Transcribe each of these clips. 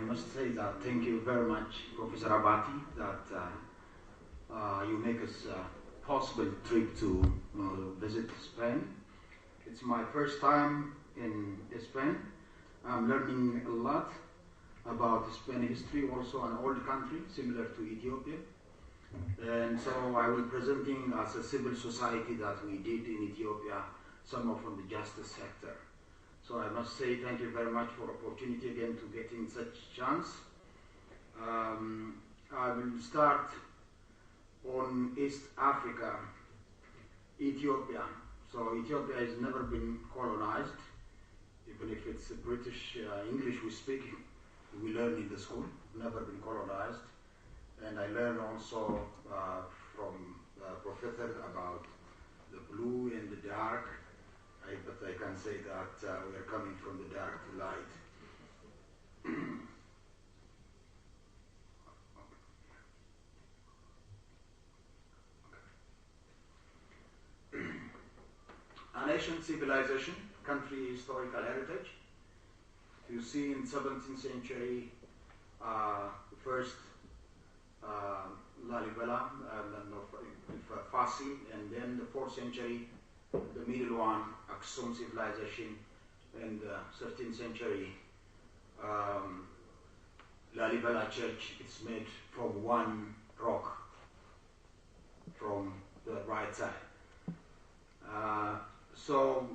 must say that thank you very much, Professor Abati, that you make us possible trip to visit Spain. It's my first time in Spain. I'm learning a lot about Spain history, also an old country similar to Ethiopia. And so I will presenting as a civil society that we did in Ethiopia, some of from the justice sector. So I must say thank you very much for opportunity again to getting such chance. I will start on East Africa, Ethiopia. So Ethiopia has never been colonized, even if it's British English we speak, we learn in the school, never been colonized. And I learned also from Professor about the blue and the dark, but I can say that we are coming from the dark to light. An ancient civilization, country historical heritage. You see in 17th century, the first Lalibela, Fassi, and then the 4th century, the middle one, Aksum civilization, and the 13th century, Lalibela church. It's made from one rock, from the right side. So,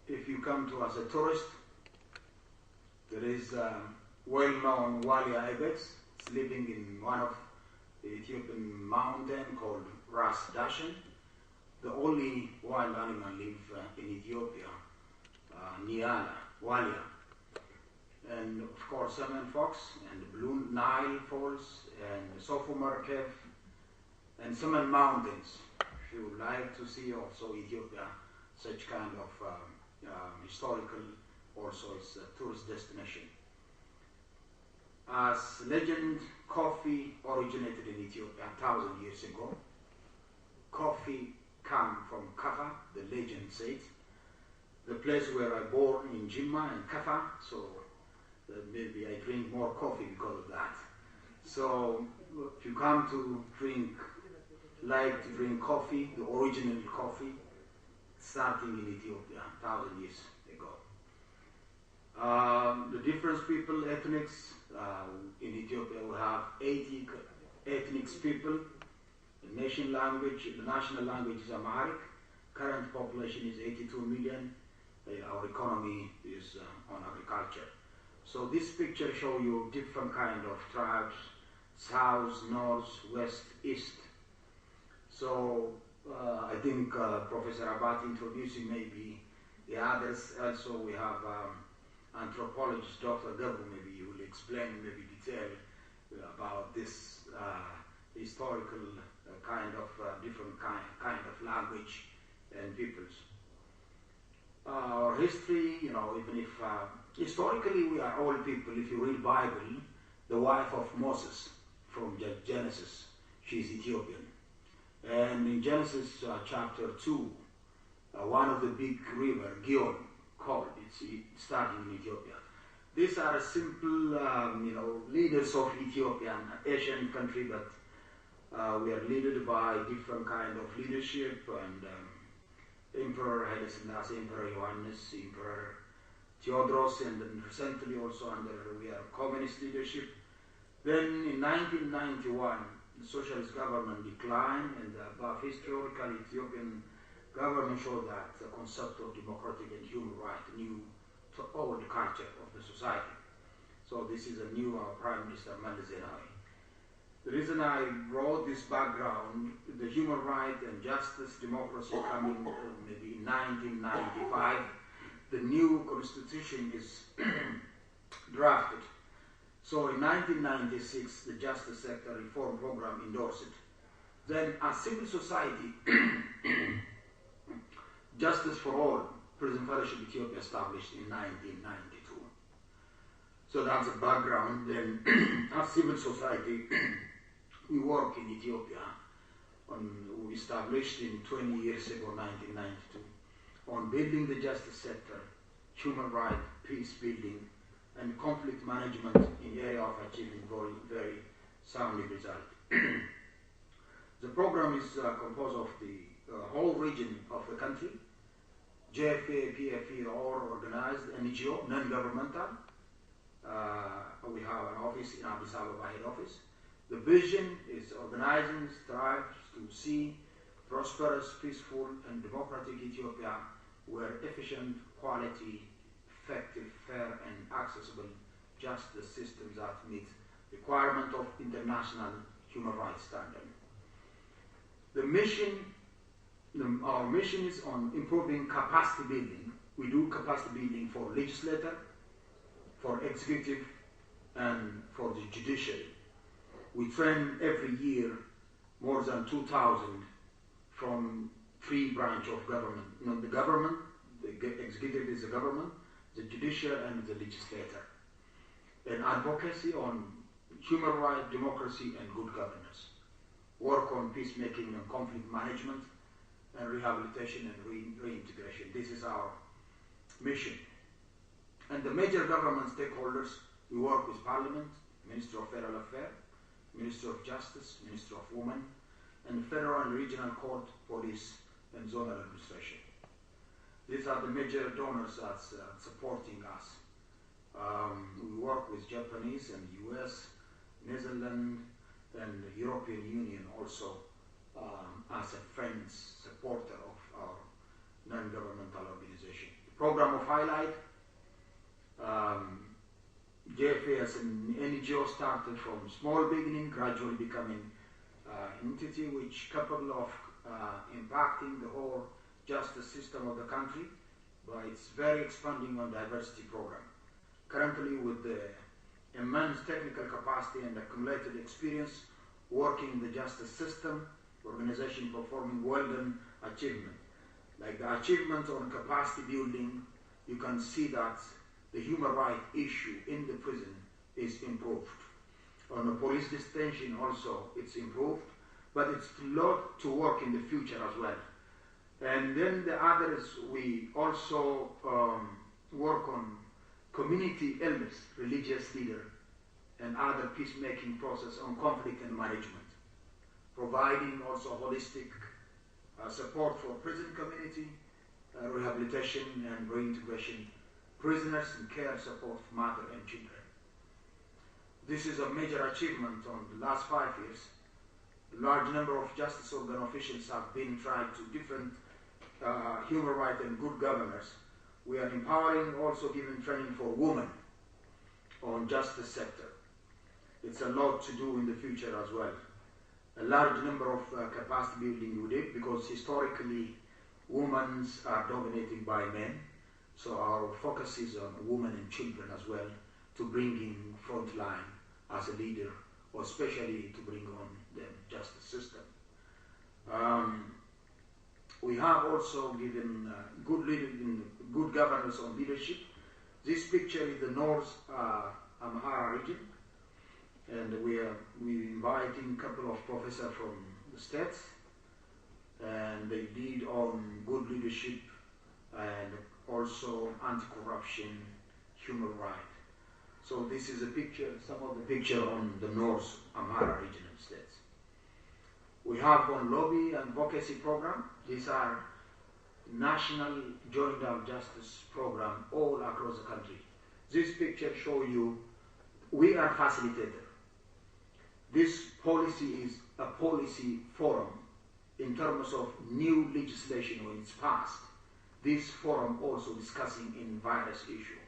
if you come to as a tourist, there is well-known Walia ibex. It's living in one of the Ethiopian mountain called Ras Dashen. The only wild animal live in Ethiopia, Niala, Walia. And of course, salmon fox, and the Blue Nile Falls, and the Sophomore Cave, and salmon mountains. If you would like to see also Ethiopia, such kind of historical, also it's a tourist destination. As legend, coffee originated in Ethiopia 1,000 years ago. Coffee come from Kaffa, the legend says. The place where I born in Jimma and Kaffa, so maybe I drink more coffee because of that. So if you come to like to drink coffee, the original coffee, starting in Ethiopia 1,000 years ago. The different people, ethnics, in Ethiopia we have 80 ethnic people. The national language is Amharic. Current population is 82 million. Our economy is on agriculture. So this picture shows you different kind of tribes, south, north, west, east. So I think Professor Abati introducing maybe the others. Also we have anthropologist Dr. Gabu, maybe you will explain maybe detail about this historical kind of different kind of language and peoples. Our history, you know, even if historically we are all people, if you read Bible, the wife of Moses from Genesis, she's Ethiopian. And in Genesis chapter 2, one of the big river, Gihon, called, it's starting in Ethiopia. These are simple, leaders of Ethiopia, an Asian country, but we are led by different kind of leadership, and Emperor Haile Selassie, Emperor Johannes, Emperor Theodros, and then recently also under we are communist leadership. Then in 1991, the socialist government declined, and the above historical Ethiopian government showed that the concept of democratic and human rights new to all the culture of the society. So this is a new Prime Minister Meles Zenawi. The reason I brought this background, the human right and justice, democracy coming maybe in 1995, the new constitution is drafted. So in 1996, the justice sector reform program endorsed it. Then as civil society, Justice for All, Prison Fellowship Ethiopia established in 1992. So that's the background. Then as civil society, we work in Ethiopia. We established in 20 years ago, 1992, on building the justice sector, human rights, peace building, and conflict management in the area of achieving very sound result. The program is composed of the whole region of the country. JFA, PFE are all organized, NGO, non-governmental. We have an office in Addis Ababa head office. The vision is organizing strives to see prosperous, peaceful, and democratic Ethiopia where efficient, quality, effective, fair, and accessible justice systems that meet requirement of international human rights standards. The mission, our mission is on improving capacity building. We do capacity building for legislator, for executive, and for the judiciary. We train every year more than 2,000 from 3 branches of government. You know, the government, the executive is the government, the judiciary, and the legislator. And advocacy on human rights, democracy, and good governance. Work on peacemaking and conflict management, and rehabilitation and reintegration. This is our mission. And the major government stakeholders, we work with Parliament, Minister of Federal Affairs, Minister of Justice, Minister of Women, and Federal and Regional Court, Police, and Zonal Administration. These are the major donors that's supporting us. We work with Japanese and US, Netherlands, and the European Union also as a friend supporter of our non-governmental organization. The program of highlight, JFA as an NGO started from small beginning, gradually becoming entity which capable of impacting the whole justice system of the country, but it's very expanding on diversity program. Currently with the immense technical capacity and accumulated experience working in the justice system, organization performing well-done achievement. Like the achievement on capacity building, you can see that the human rights issue in the prison is improved. On the police detention also, it's improved, but it's a lot to work in the future as well. And then the others, we also work on community elders, religious leader, and other peacemaking process on conflict and management, providing also holistic support for prison community, rehabilitation and reintegration, prisoners and care support for mother and children. This is a major achievement on the last 5 years. A large number of justice organ officials have been tried to different human rights and good governors. We are empowering, also giving training for women on justice sector. It's a lot to do in the future as well. A large number of capacity building we did because historically women are dominated by men. So our focus is on women and children as well to bring in front line as a leader, or especially to bring on the justice system. We have also given good governance on leadership. This picture is the North Amhara region, and we're inviting a couple of professors from the states, and they did on good leadership and also anti-corruption, human rights. So this is a picture, some of the picture on the North Amhara region of states. We have on lobby and advocacy program. These are national joint up justice program all across the country. This picture shows you we are facilitator. This policy is a policy forum in terms of new legislation when it's passed. This forum also discussing in various issues.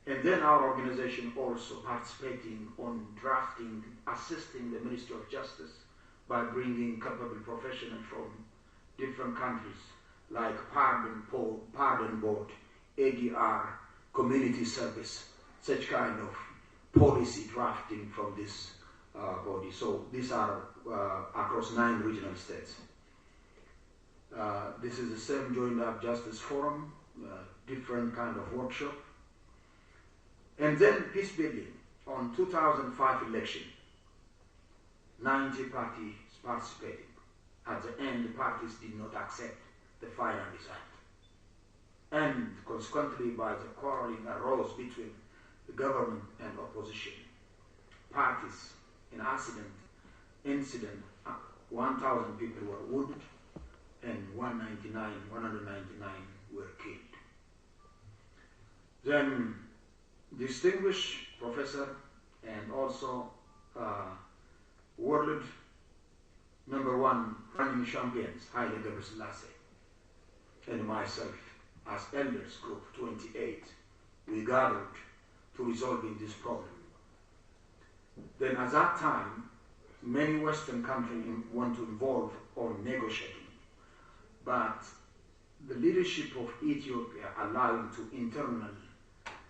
And then our organization also participating on drafting, assisting the Ministry of Justice by bringing capable professionals from different countries like Pardon Board, ADR, Community Service, such kind of policy drafting from this body. So these are across 9 regional states. This is the same Joint Up Justice Forum, different kind of workshop. And then peace building on 2005 election, 90 parties participated. At the end, the parties did not accept the final result. And consequently, by the quarreling arose between the government and opposition parties. In incident, 1,000 people were wounded and 199 were killed. Then distinguished professor and also world #1 running champions, Haile Gebrselassie, and myself, as elders group 28, we gathered to resolving this problem. Then at that time, many Western countries want to involve on negotiating, but the leadership of Ethiopia allowed to internal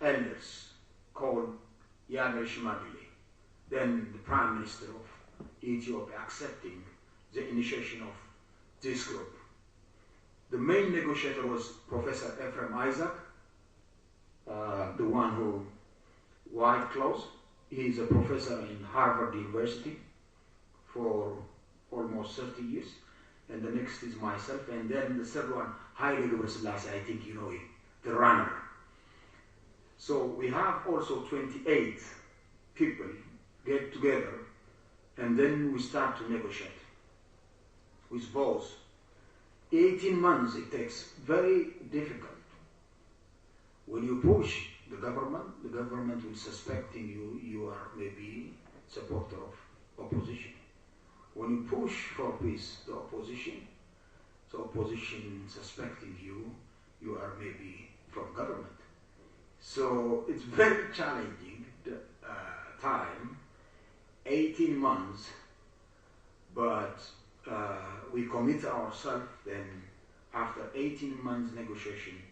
elders called Yaga Shimagile, then the Prime Minister of Ethiopia, accepting the initiation of this group. The main negotiator was Professor Ephraim Isaac, the one who white clothes. He is a professor in Harvard University for almost 30 years. And the next is myself. And then the third one, Haile Gebrselassie, I think you know him, the runner. So we have also 28 people get together, and then we start to negotiate with both. 18 months it takes, very difficult. When you push the government will suspecting you are maybe supporter of opposition. When you push for peace, the opposition suspecting you are maybe from government. So it's very challenging time, 18 months, but we commit ourselves. Then after 18 months negotiation,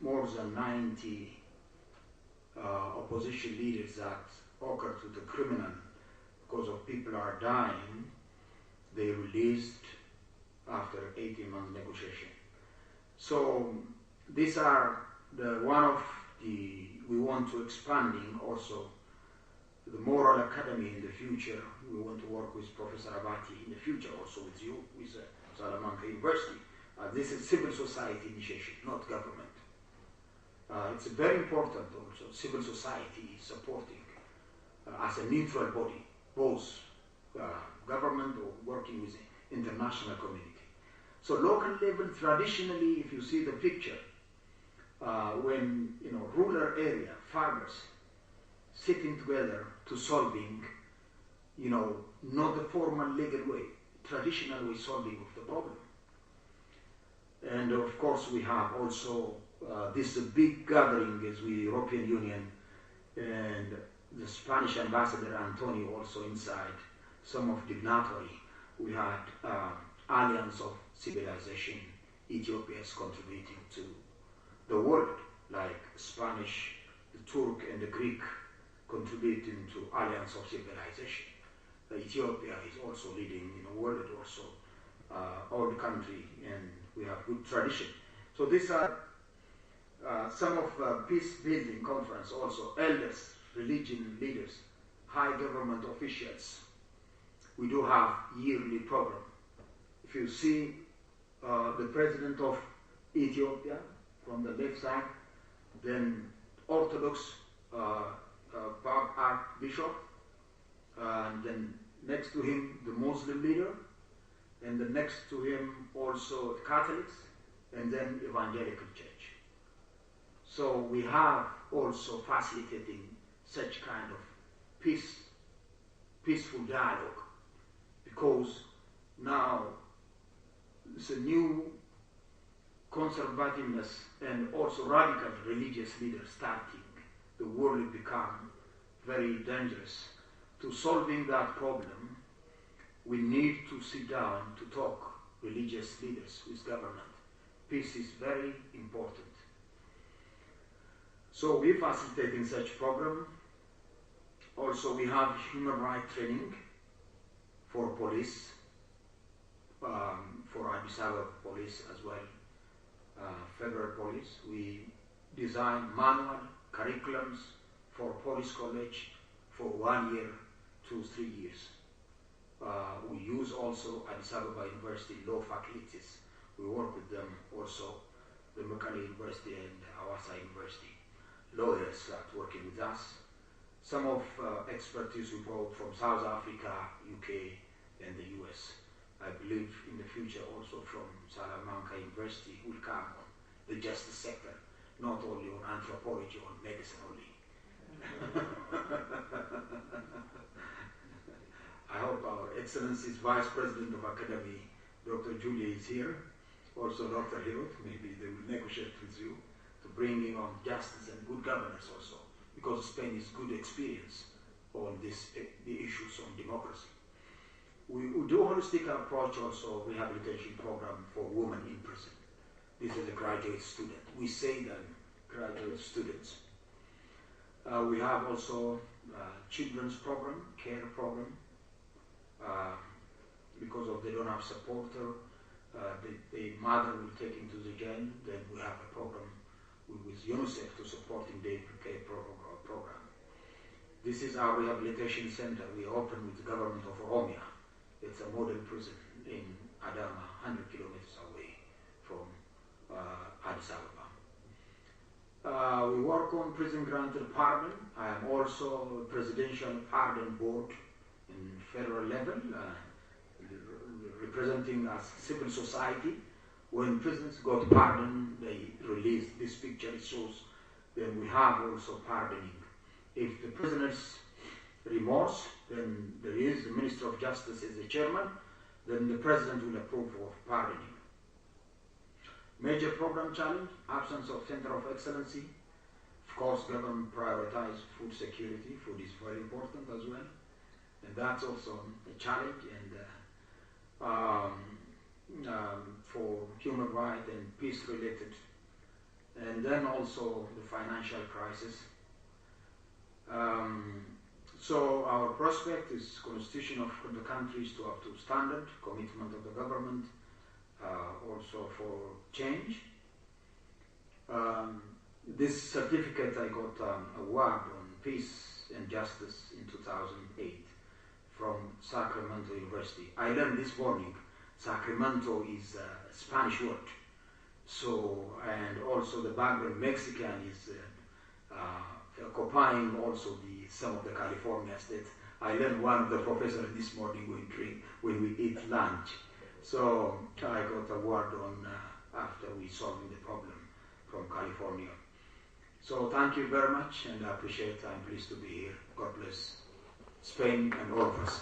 more than 90 opposition leaders that occurred to the criminal because of people are dying, they released after 18 months negotiation. So these are we want to expanding also the moral academy in the future. We want to work with Professor Abati in the future, also with you, with Salamanca University. This is civil society initiation, not government. It's very important also, civil society is supporting as a neutral body, both government or working with the international community. So local level, traditionally, if you see the picture, when rural area, farmers sitting together to solving, not the formal legal way, traditional way solving of the problem. And of course we have also this big gathering as we European Union and the Spanish ambassador Antonio also inside, some of dignitary. We had Alliance of Civilization. Ethiopia is contributing to the world, like Spanish, the Turk and the Greek contributing to Alliance of Civilization. Ethiopia is also leading in the world also, old country, and we have good tradition. So these are some of peace building conference also, elders, religion leaders, high government officials. We do have yearly program. If you see the president of Ethiopia from the left side, then Orthodox Archbishop, and then next to him the Muslim leader, and then next to him also Catholics, and then Evangelical Church. So we have also facilitating such kind of peaceful dialogue, because now it's a new conservativeness and also radical religious leaders starting. The world become very dangerous. To solving that problem, we need to sit down to talk, religious leaders with government. Peace is very important. So we're facilitating such program. Also we have human rights training for police, for Addis Ababa police as well, federal police. We design manual curriculums for police college for 1 year to 3 years. We use also Addis Ababa University law faculties. We work with them also, the Mekelle University and Hawassa University. lawyers that working with us. Some of expertise we brought from South Africa, UK, and the US. I believe in the future also from Salamanca University will come on the justice sector, not only on anthropology or medicine only. I hope our Excellency's Vice President of Academy, Dr. Julia, is here. Also Dr. Hirut, maybe they will negotiate with you to bring in on justice and good governance also, because Spain is good experience on this, the issues on democracy. We do a holistic approach also, rehabilitation program for women in prison. This is a graduate student. We say them graduate students. We have also children's program, care program. Because of they don't have supporter, the mother will take into the jail. Then we have a program with UNICEF to supporting the care program. This is our rehabilitation center. We opened with the government of Oromia. It's a model prison in Adama, 100 kilometers away from Addis Ababa. We work on prison granted pardon. I am also presidential pardon board in federal level, representing as civil society. When prisoners got pardon, they release this picture. It shows then we have also pardoning. If the prisoners remorse, then there is the Minister of Justice as the chairman, then the president will approve of pardoning. Major program challenge, absence of center of excellency. Of course, government prioritize food security. Food is very important as well. And that's also a challenge, and for human rights and peace related. And then also the financial crisis. So our prospect is constitution of the countries to up to standard, commitment of the government, also for change. This certificate I got award on peace and justice in 2008 from Sacramento University. I learned this morning, Sacramento is a Spanish word. So, and also the background Mexican is occupying also some of the California states. I learned one of the professors this morning when we eat lunch. So I got a word on after we solving the problem from California. So thank you very much, and I appreciate it. I'm pleased to be here. God bless Spain and all of us.